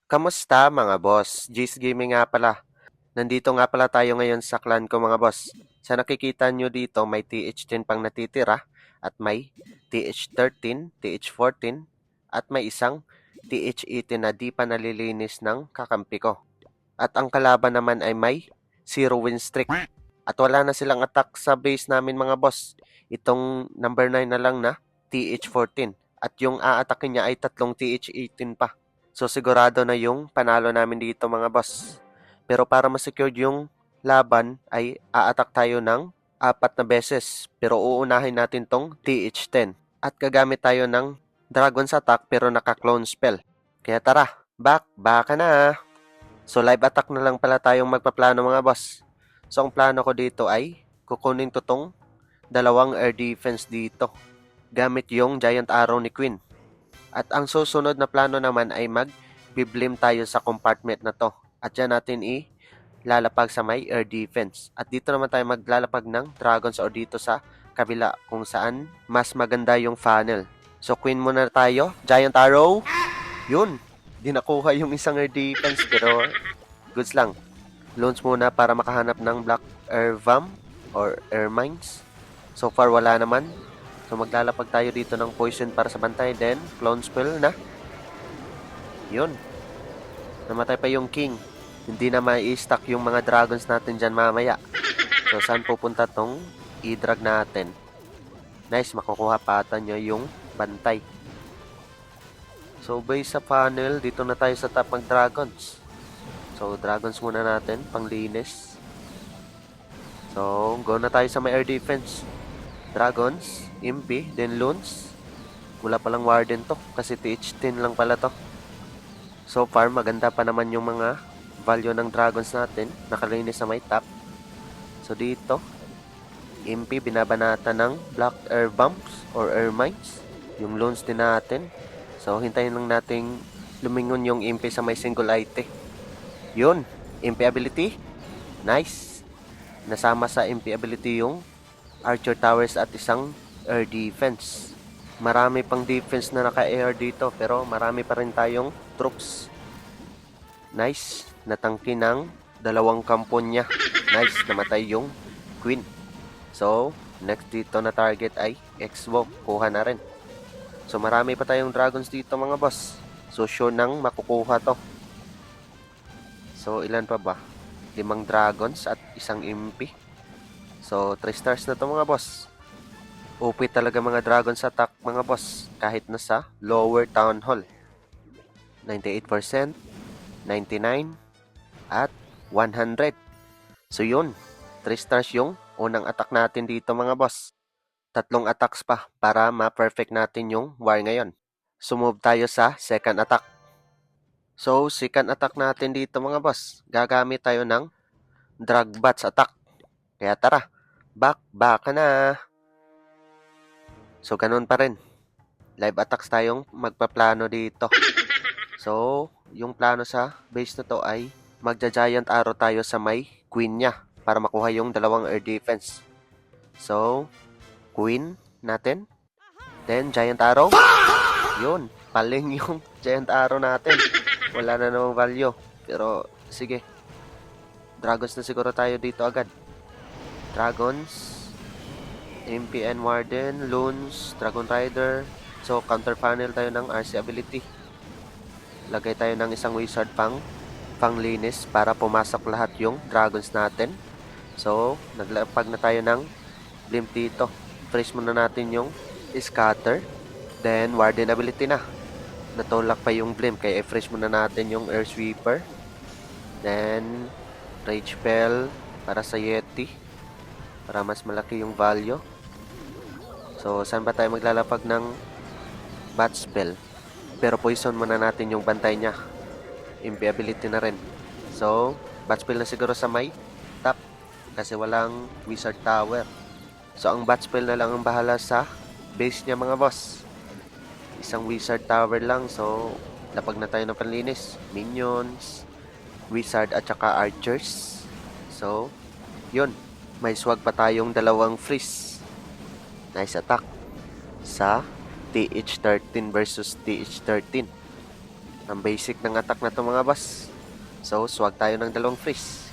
Kamusta mga boss? Jace Gaming nga pala. Nandito nga pala tayo ngayon sa clan ko mga boss. Sa nakikita nyo dito may TH10 pang natitira at may TH13, TH14 at may isang TH18 na di pa nalilinis ng kakampi ko. At ang kalaban naman ay may 0 win streak. At wala na silang attack sa base namin mga boss. Itong number 9 na lang na TH14. At yung aatakin niya ay tatlong TH18 pa. So sigurado na yung panalo namin dito mga boss. Pero para ma-secure yung laban ay a-attack tayo ng 4 na beses. Pero uunahin natin tong TH10. At gagamit tayo ng Dragon's Attack pero naka-clone spell. Kaya tara, baka na. So live attack na lang pala tayong magpaplano mga boss. So ang plano ko dito ay kukunin to tong dalawang air defense dito. Gamit yung Giant Arrow ni Queen. At ang susunod na plano naman ay mag-biblim tayo sa compartment na to. At dyan natin lalapag sa may air defense. At dito naman tayo maglalapag ng dragons or dito sa kabila kung saan mas maganda yung funnel. So Queen muna tayo. Giant Arrow. Yun. Di nakuha yung isang air defense pero goods lang. Loans muna para makahanap ng Black Air Vam or Air Mines. So far wala naman. So maglalapag tayo dito ng poison para sa bantay. Then, clone spell na. Yun. Namatay pa yung king. Hindi na mai-stack yung mga dragons natin dyan mamaya. So saan pupunta tong i-drag natin? Nice, makukuha pa ata nyo yung bantay. So base sa funnel, dito na tayo sa top ng dragons. So dragons muna natin, panglinis. So go na tayo sa may air defense. Dragons, Impi, then Loons. Wala palang Warden to kasi TH10 lang pala to. So far, maganda pa naman yung mga value ng dragons natin. Nakalinis sa may top. So dito, Impi, binabanata ng Black Air Bumps or Air Mines. Yung Loons din natin. So hintayin lang nating lumingon yung Impi sa may single item. Yun, Impi ability. Nice. Nasama sa Impi ability yung Archer Towers at isang air defense. Marami pang defense na naka-air dito pero marami pa rin tayong troops. Nice. Natangki ng dalawang kampon niya. Nice. Namatay yung Queen. So, next dito na target ay X-Bow. Kuha na rin. So, marami pa tayong dragons dito mga boss. So, sure nang makukuha to. So, ilan pa ba? 5 dragons at isang impi. So, 3 stars na to mga boss. OP talaga mga dragons attack mga boss. Kahit nasa lower town hall. 98%, 99, at 100. So yun, 3 stars yung unang attack natin dito mga boss. 3 attacks pa para ma-perfect natin yung war ngayon. Sumove tayo sa second attack. So, second attack natin dito mga boss. Gagamit tayo ng Drag Bats attack. Kaya tara, baka na. So, ganun pa rin. Live attacks tayong magpaplano dito. So, yung plano sa base na to ay magja-giant arrow tayo sa may queen niya para makuha yung dalawang air defense. So, queen natin. Then, giant arrow. Yun, paling yung giant arrow natin. Wala na namang value. Pero, sige. Dragons na siguro tayo dito agad. Dragons, MPN Warden, Loons, Dragon Rider. So, counter panel tayo ng RC ability. Lagay tayo ng isang wizard panglinis para pumasok lahat yung dragons natin. So, naglapag na tayo ng blimp dito. Freeze muna natin yung scatter. Then, Warden ability na. Natulak pa yung blimp kaya i-freeze muna natin yung air sweeper. Then, rage spell para sa Yeti. Para mas malaki yung value. So, saan ba tayo maglalapag ng bat spell? Pero poison muna natin yung bantay niya. Impi ability na rin. So, bat spell na siguro sa may top. Kasi walang wizard tower. So, ang bat spell na lang ang bahala sa base niya mga boss. Isang wizard tower lang. So, lapag na tayo ng panlinis. Minions, wizard at saka archers. So, yun. May swag pa tayong dalawang freeze. Nice attack sa TH13 versus TH13. Ang basic ng attack na to mga boss. So, swag tayo ng dalawang freeze.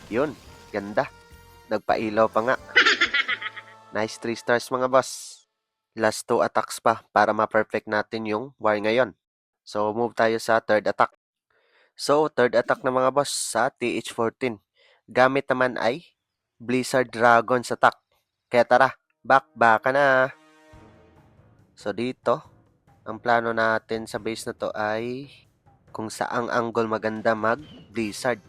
Yun, ganda. Nagpailaw pa nga. Nice 3 stars mga boss. Last 2 attacks pa para ma-perfect natin yung war ngayon. So, move tayo sa third attack. So, third attack na mga boss sa TH14. Gamit naman ay Blizzard Dragon's attack. Kaya tara, baka na. So, dito, ang plano natin sa base na to ay kung saang angle maganda mag-Blizzard.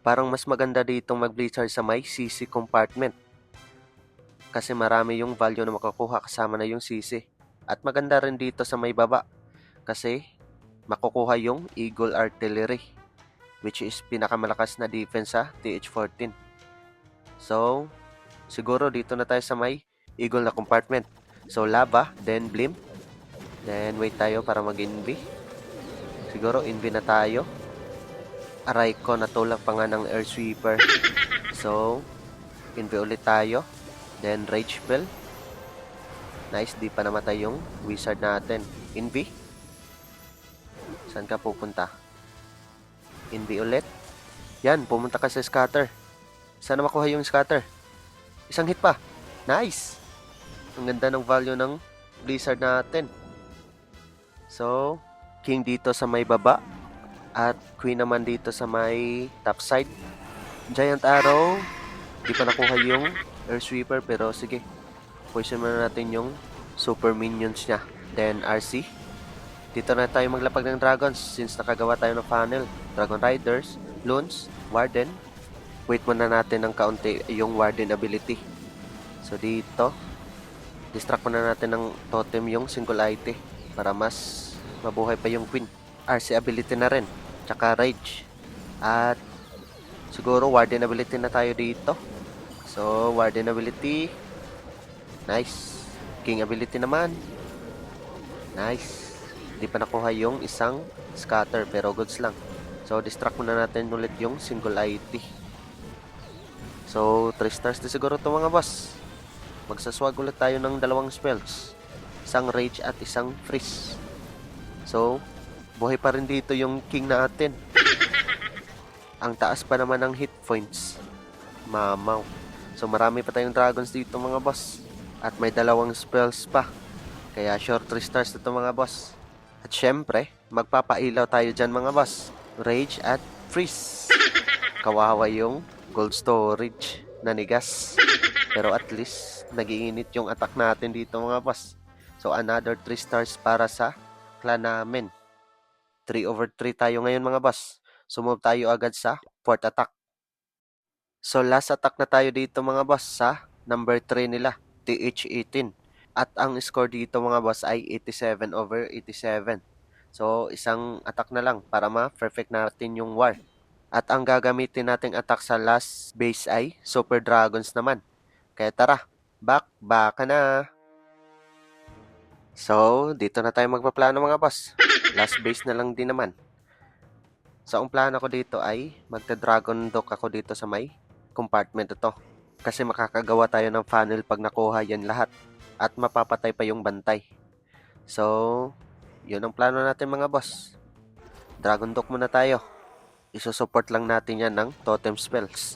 Parang mas maganda ditong mag-Blizzard sa may CC compartment. Kasi marami yung value na makukuha kasama na yung CC. At maganda rin dito sa may baba. Kasi makukuha yung Eagle Artillery. Which is pinakamalakas na defense sa TH14. So, siguro dito na tayo sa may Eagle na compartment. So, lava, then blimp. Then, wait tayo para mag-invi. Siguro, invi na tayo. Aray ko, natulak pa nga ng air sweeper. So, invi ulit tayo. Then, rage spell. Nice, di pa namatay yung wizard natin. Invi. Saan ka pupunta? Invi ulit. Yan, pumunta ka sa scatter. Sana makuha yung scatter. Isang hit pa. Nice! Ang ganda ng value ng Blizzard natin. So, King dito sa may baba. At Queen naman dito sa may top side. Giant Arrow. Di pa nakuha yung Air Sweeper, pero sige. Poison muna natin yung super minions niya. Then RC. Dito na tayo maglapag ng dragons since nakagawa tayo ng funnel. Dragon Riders, Loons, Warden. Wait muna natin ng kaunti yung Warden ability. So dito, distract muna natin ng totem yung single IT para mas mabuhay pa yung Queen. RC ability na rin, tsaka Rage. At siguro Warden ability na tayo dito. So, Warden ability. Nice. King ability naman. Nice. Di pa nakuha yung isang scatter pero goods lang. So, distract muna natin ulit yung single IT. So, 3 stars na siguro ito mga boss. Magsaswag ulit tayo ng dalawang spells. Isang rage at isang freeze. So, buhay pa rin dito yung king natin. Ang taas pa naman ng hit points. Mamaw. So, marami pa tayong dragons dito mga boss. At may dalawang spells pa. Kaya sure 3 stars ito mga boss. At syempre, magpapailaw tayo dyan mga boss. Rage at freeze. Kawawa yung gold storage na nigas. Pero at least, nagiinit yung attack natin dito mga boss. So, another 3 stars para sa clan namin. 3/3 tayo ngayon mga boss. So, move tayo agad sa 4th attack. So, last attack na tayo dito mga boss sa number 3 nila, TH18. At ang score dito mga boss ay 87/87. So, isang attack na lang para ma-perfect natin yung war. At ang gagamitin nating attack sa last base ay Super Dragons naman. Kaya tara, baka na. So, dito na tayo magpaplano mga boss. Last base na lang din naman. So, ang plano ko dito ay magta-dragon dock ako dito sa may compartment ito. Kasi makakagawa tayo ng funnel pag nakuha yan lahat. At mapapatay pa yung bantay. So, yun ang plano natin mga boss. Dragon dock muna tayo. Isusupport lang natin yan ng totem spells.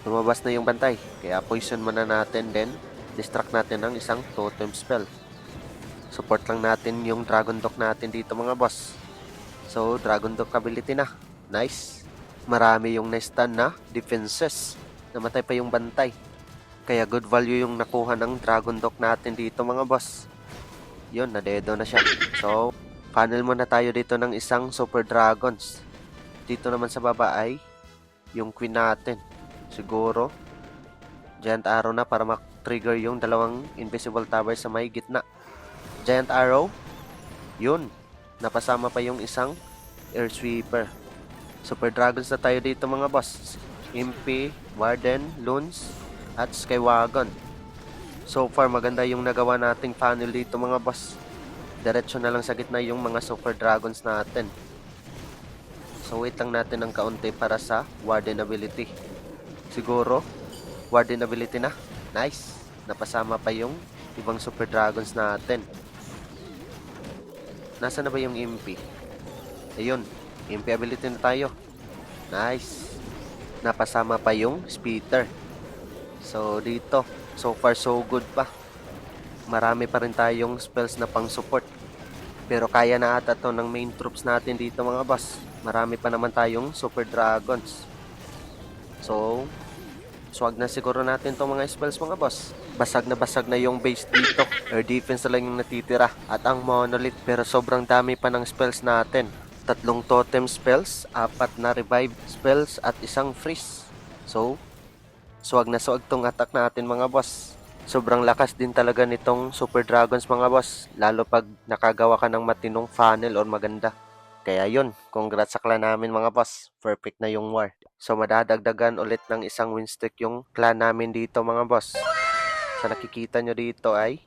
Lumabas na yung bantay. Kaya poison muna natin, then distract natin ng isang totem spell. Support lang natin yung dragon dock natin dito mga boss. So, dragon dock ability na. Nice. Marami yung na-stun na defenses. Namatay pa yung bantay. Kaya good value yung nakuha ng dragon dock natin dito mga boss. Yun, nadedo na siya. So, funnel muna tayo dito ng isang super dragons. Dito naman sa baba ay yung queen natin. Siguro, Giant Arrow na para mag-trigger yung dalawang invisible tower sa may gitna. Giant Arrow. Yun. Napasama pa yung isang Air Sweeper. Super Dragons na tayo dito mga boss. Impi, Warden, Loons, at Skywagon. So far, maganda yung nagawa nating funnel dito mga boss. Diretso na lang sa gitna yung mga Super Dragons natin. So wait lang natin ng kaunti para sa Warden ability. Siguro, Warden ability na. Nice. Napasama pa yung ibang Super Dragons natin. Nasaan na ba yung Impi? Ayun, MP ability na tayo. Nice. Napasama pa yung speeder. So, dito, so far so good pa. Marami pa rin tayong spells na pang support. Pero kaya na ata to ng main troops natin dito mga boss. Marami pa naman tayong super dragons. So, swag na siguro natin tong mga spells mga boss. Basag na yung base dito. Air defense na lang yung natitira. At ang monolith. Pero sobrang dami pa ng spells natin. 3 totem spells, 4 na revive spells, at 1 freeze. So, swag na swag tong attack natin mga boss. Sobrang lakas din talaga nitong Super Dragons mga boss. Lalo pag nakagawa ka ng matinong funnel or maganda. Kaya yun, congrats sa clan namin mga boss. Perfect na yung war. So madadagdagan ulit ng 1 win streak yung clan namin dito mga boss. Sa nakikita nyo dito ay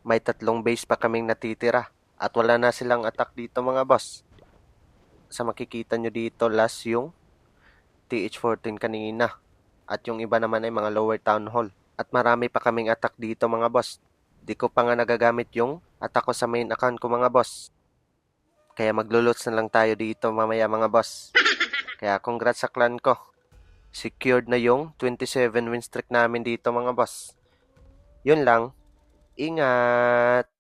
may 3 base pa kaming natitira. At wala na silang attack dito mga boss. Sa makikita nyo dito last yung TH14 kanina. At yung iba naman ay mga lower town hall. At marami pa kaming attack dito mga boss. Di ko pa nga nagagamit yung attack ko sa main account ko mga boss. Kaya magluluts na lang tayo dito mamaya mga boss. Kaya congrats sa clan ko. Secured na yung 27 win streak namin dito mga boss. Yun lang. Ingat!